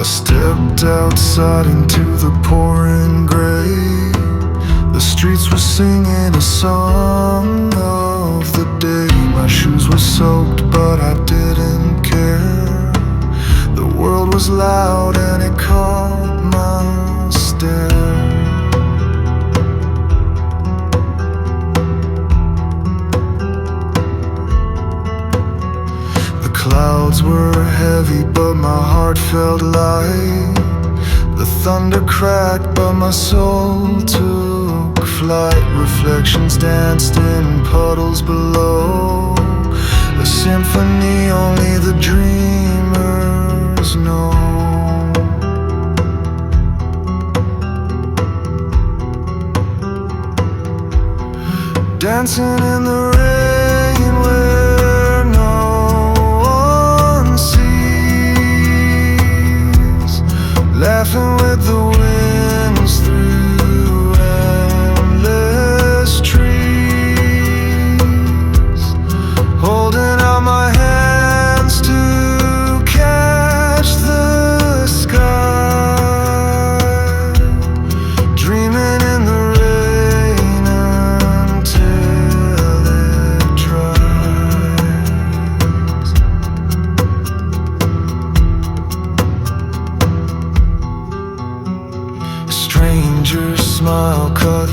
stepped outside into the pouring gray. The streets were singing a song of the day. My shoes were soaked, but I didn't care. The world was loud and it caught my stare. The clouds were heavy, but my heart felt light. The thunder cracked, but my soul took flight. Reflections danced in puddles below, a symphony only the dreamers know. Dancing in the rain where no one sees, laughing with the winds through endless trees, holding out my hands to catch the sky, dreaming in the rain until it dries. A stranger's smile cut